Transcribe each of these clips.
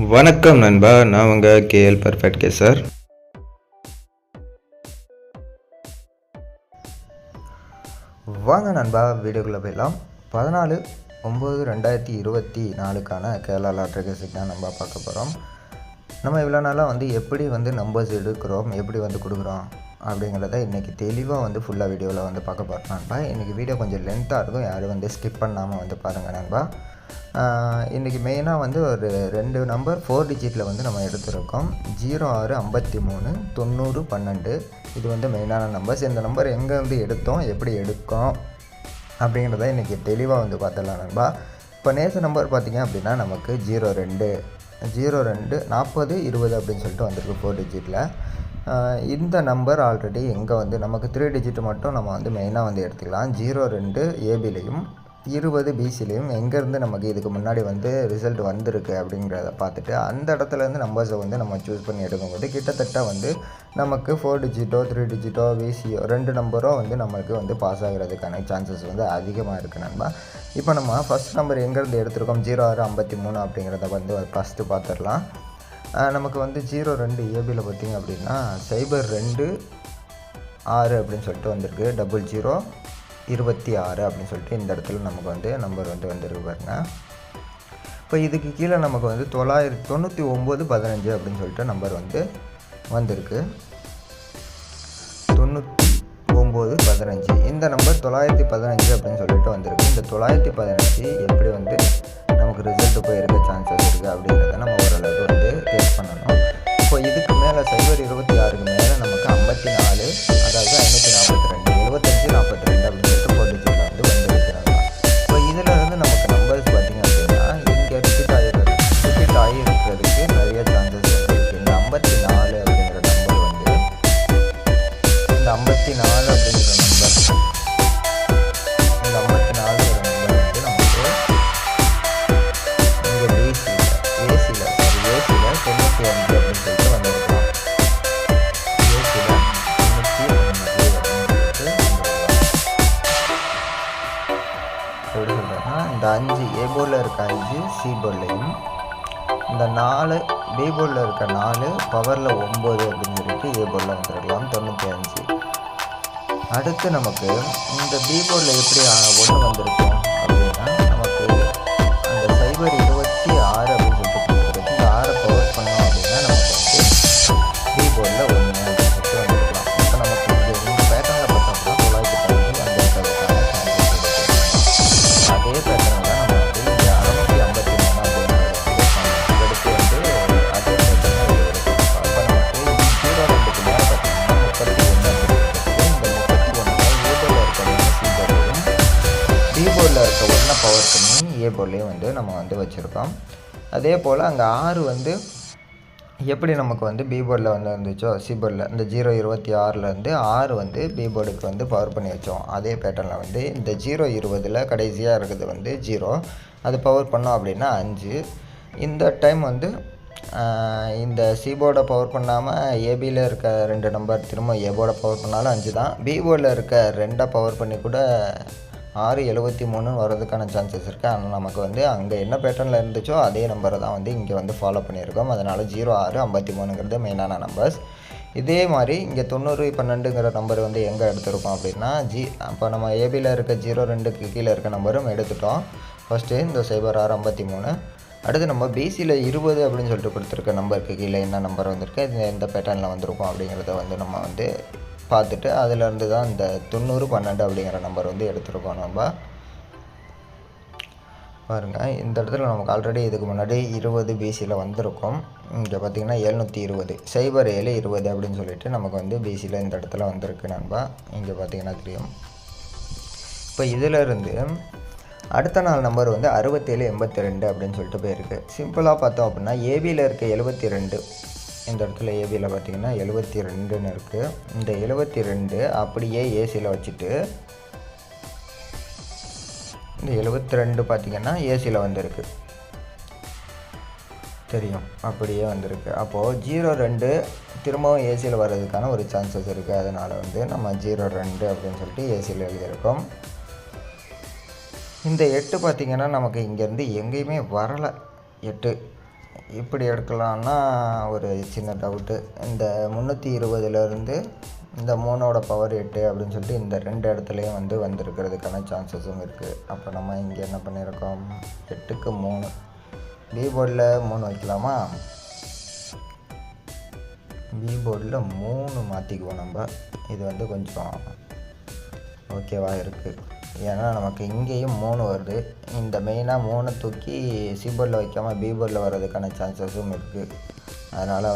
வணக்கம் நண்பா, நான் உங்கள் கேஎல் பர்ஃபெக்ட் சார். வாங்க நண்பா, வீடியோக்குள்ளே போயிடலாம். 14/9/2024 கேரளா லாட்ரி கேஸுக்கு தான் நம்ம பார்க்க போகிறோம். நம்ம இவ்வளோ நாளாக எப்படி நம்பர்ஸ் எடுக்கிறோம், எப்படி கொடுக்குறோம் அப்படிங்கிறத இன்றைக்கி தெளிவாக ஃபுல்லாக வீடியோவில் பார்க்க போகிறோம் நண்பா. இன்றைக்கி வீடியோ கொஞ்சம் லென்த்தாக இருக்கும், யாரும் ஸ்கிப் பண்ணாமல் பாருங்கள் நண்பா. இன்றைக்கி மெயினாக ஒரு 2 நம்பர் 4 டிஜிட்டில் நம்ம எடுத்திருக்கோம். 0653 90 12. இது மெயினான நம்பர்ஸ். இந்த நம்பர் எங்கேருந்து எடுத்தோம், எப்படி எடுக்கோம் அப்படிங்கிறத இன்றைக்கி தெளிவாக பார்த்துடலாம் நண்பா. இப்போ நேற்று நம்பர் பார்த்திங்க அப்படின்னா நமக்கு 02 40 20 அப்படின்னு சொல்லிட்டு வந்திருக்கு 4 டிஜிட்டில். இந்த நம்பர் ஆல்ரெடி எங்கே நமக்கு 3 டிஜிட் மட்டும் நம்ம மெயினாக எடுத்துக்கலாம். 02 ஏபிலையும் 20 பிசிலையும் எங்கேருந்து நமக்கு இதுக்கு முன்னாடி ரிசல்ட் வந்திருக்கு அப்படிங்கிறத பார்த்துட்டு அந்த இடத்துலேருந்து நம்பர்ஸை நம்ம சூஸ் பண்ணி எடுக்கும்போது கிட்டத்தட்ட நமக்கு 4 டிஜிட்டோ 3 டிஜிட்டோ பிசியோ 2 நம்பரோ நம்மளுக்கு பாஸ் ஆகிறதுக்கான சான்சஸ் அதிகமாக இருக்குது நண்பா. இப்போ நம்ம ஃபஸ்ட் நம்பர் எங்கேருந்து எடுத்திருக்கோம் 0653 அப்படிங்கிறத ஃபஸ்ட்டு பார்த்துடலாம். நமக்கு 02 ஏபியில் பார்த்திங்க அப்படின்னா 02 6 அப்படின்னு சொல்லிட்டு வந்திருக்கு. 00 26 அப்படின்னு சொல்லிட்டு இந்த இடத்துல நமக்கு நம்பர் வந்துருக்கு பாருங்க. இப்போ இதுக்கு கீழே நமக்கு 999 15 அப்படின்னு சொல்லிட்டு நம்பர் வந்திருக்கு. 99 15 இந்த நம்பர் 915 அப்படின்னு சொல்லிட்டு வந்திருக்கு. இந்த 915 எப்படி நமக்கு ரிசல்ட் போயிருக்க சான்சஸ் இருக்குது அப்படிங்கிறத நம்ம ஓரளவுக்கு கேஸ் பண்ணணும். இப்போ இதுக்கு மேலே 026க்கு மேலே நமக்கு 54, அதாவது 542, 75 42 அப்படின்னு சொல்லிட்டு 4 டிஜிட்டில் வந்துருக்கிறாங்க. இப்போ இதில் நமக்கு நம்பர்ஸ் பார்த்திங்க அப்படின்னா இங்கே ரிப்பீட் ஆகியிருக்கிறதுக்கு நிறைய சான்சஸ் இருக்குது. இந்த 54 அப்படிங்கிற நம்பர் இந்த 54 அப்படிங்கிற நம்பர் நமக்கு இங்கே ஏசியில் 95 அப்படின்னு சொல்லிட்டு வந்திருக்கலாம். ஏசியில் 95 எப்படி சொல்கிறேன்னா, இந்த 5 ஏ போர்டில் இருக்க 5 சி போர்ட்லையும், இந்த 4 பி போர்டில் இருக்க 4 பவரில் 9 அப்படின்னு சொல்லிட்டு ஏ போர்டில் வந்துருக்கலாம் 95. அடுத்து நமக்கு இந்த பி போர்டில் எப்படி 1 வந்திருக்கும் அப்படின்னா நமக்கு அந்த 026 அப்படின்னு சொல்லிட்டு கொடுத்துருக்கு. இந்த 6 பவர் பண்ணோம் அப்படின்னா நமக்கு பி போர்டில் 1 அப்படின்னு சொல்லிட்டு வந்துருக்கலாம். இப்போ நமக்கு இந்த பேட்டர்னில் பார்த்தோம்னா 915 வந்திருக்கிறதுக்கான சான்சஸ் இருக்குது. அதே பேட்டர்னில் நம்ம இங்கே 653 அப்படிங்கிறத எடுத்து அதே பேட்டர்னில் இருக்கும். அப்போ நமக்கு 02க்கு மேலே பார்த்தீங்கன்னா 31 இந்த 31 ஏ போர்டில் இருக்கிற சி போர்ட்லையும் பி போர்டில் இருக்க 1 பவர் பண்ணி ஏ போர்ட்லேயும் நம்ம வச்சுருக்கோம். அதே போல் அங்கே 6 எப்படி நமக்கு பி போர்டில் வந்துச்சோ சி போர்டில் இந்த 026லேருந்து 6 பி போர்டுக்கு பவர் பண்ணி வச்சோம். அதே பேட்டர்னில் இந்த 020ல் கடைசியாக இருக்குது 0, அது பவர் பண்ணோம் அப்படின்னா 5. இந்த டைம் இந்த சி போர்டை பவர் பண்ணாமல் ஏபியில் இருக்க 2 நம்பர் திரும்ப ஏ போர்டை பவர் பண்ணாலும் 5 தான். பி போர்டில் இருக்க 2 பவர் பண்ணி கூட 673 வர்றதுக்கான சான்சஸ் இருக்குது. ஆனால் நமக்கு அங்கே என்ன பேட்டர்னில் இருந்துச்சோ அதே நம்பரை தான் இங்கே ஃபாலோ பண்ணியிருக்கோம். அதனால் 0653ங்கிறது மெயினான நம்பர்ஸ். இதே மாதிரி இங்கே 90 12ங்கிற நம்பர் எங்கே எடுத்திருக்கோம் அப்படின்னா அப்போ நம்ம ஏபியில் இருக்க 02க்கு கீழே இருக்க நம்பரும் எடுத்துட்டோம். ஃபஸ்ட்டு இந்த 0653. அடுத்து நம்ம பிசியில் 20 அப்படின்னு சொல்லிட்டு கொடுத்துருக்க நம்பருக்கு கீழே என்ன நம்பர் வந்திருக்கு, இந்த பேட்டர்னில் வந்திருக்கும் அப்படிங்கிறத நம்ம பார்த்துட்டு அதிலேருந்து தான் இந்த 90 12 அப்படிங்கிற நம்பர் எடுத்துருக்கோம். நம்ம பாருங்கள், இந்த இடத்துல நமக்கு ஆல்ரெடி இதுக்கு முன்னாடி 20 பிசியில் வந்திருக்கும். இங்கே பார்த்திங்கன்னா 720 07 20 அப்படின்னு சொல்லிட்டு நமக்கு பிசியில் இந்த இடத்துல வந்திருக்கு நண்பா. இங்கே பார்த்திங்கன்னா தெரியும். இப்போ இதிலேருந்து அடுத்த நாள் நம்பர் 67 82 அப்படின்னு சொல்லிட்டு போயிருக்கு. சிம்பிளாக பார்த்தோம் அப்படின்னா ஏபியில் இருக்க 72, இந்த இடத்துல ஏபியில் பார்த்திங்கன்னா 72ன்னு இருக்குது. இந்த 72 அப்படியே ஏசியில் வச்சுட்டு இந்த 72 பார்த்திங்கன்னா ஏசியில் வந்திருக்கு தெரியும், அப்படியே வந்திருக்கு. அப்போது 02 திரும்பவும் ஏசியில் வர்றதுக்கான ஒரு சான்சஸ் இருக்குது. அதனால் நம்ம 02 அப்படின்னு சொல்லிட்டு ஏசியில் எழுதியிருக்கோம். இந்த 8 பார்த்திங்கன்னா நமக்கு இங்கேருந்து எங்கேயுமே வரலை. 8 இப்படி எடுக்கலான்னா ஒரு சின்ன டவுட்டு. இந்த 320லேருந்து இந்த 3ஓட பவர் 8 அப்படின்னு சொல்லிட்டு இந்த 2 இடத்துலையும் வந்திருக்கிறதுக்கான சான்சஸும் இருக்குது. அப்போ நம்ம இங்கே என்ன பண்ணியிருக்கோம், 8க்கு 3 பி போர்டில் 3 வைக்கலாமா? பி போர்டில் 3 மாற்றிக்குவோம் நம்ம. இது கொஞ்சம் ஓகேவாக இருக்குது. ஏன்னா நமக்கு இங்கேயும் 3 வருது. இந்த மெயினாக 3 தூக்கி சி போர்டில் வைக்காமல் பி போர்டில் வர்றதுக்கான சான்சஸும் இருக்குது. அதனால்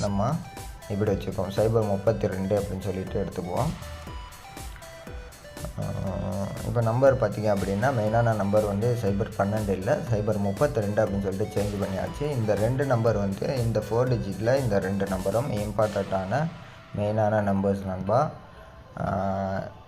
நம்ம இப்படி வச்சுக்குவோம். சைபர் 32 அப்படின்னு சொல்லிட்டு எடுத்துக்குவோம். இப்போ நம்பர் பார்த்திங்க அப்படின்னா மெயினான நம்பர் சைபர் 12 இல்லை, சைபர் 32 அப்படின்னு சொல்லிட்டு சேஞ்ச் பண்ணியாச்சு. இந்த 2 நம்பர் இந்த 4 டிஜிட்டில் இந்த 2 நம்பரும் இம்பார்ட்டண்ட்டான மெயினான நம்பர்ஸ் நண்பா.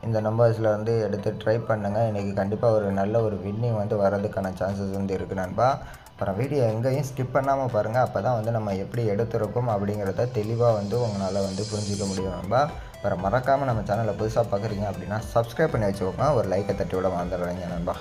இந்த நம்பர்ஸில் எடுத்து ட்ரை பண்ணுங்கள். இன்றைக்கி கண்டிப்பாக ஒரு நல்ல ஒரு வின்னிங் வரதுக்கான சான்சஸ் இருக்குது நண்பா. அப்புறம் வீடியோ எங்கேயும் ஸ்கிப் பண்ணாமல் பாருங்கள். அப்போ தான் நம்ம எப்படி எடுத்துருக்கோம் அப்படிங்கிறத தெளிவாக உங்களால் புரிஞ்சிக்க முடியும் நண்பா. அப்புறம் மறக்காமல் நம்ம சேனலை புதுசாக பார்க்குறீங்க அப்படின்னா சப்ஸ்கிரைப் பண்ணி வச்சுக்கோங்க. ஒரு லைக்கை தட்டி விட மறந்துடுறீங்க நண்பா.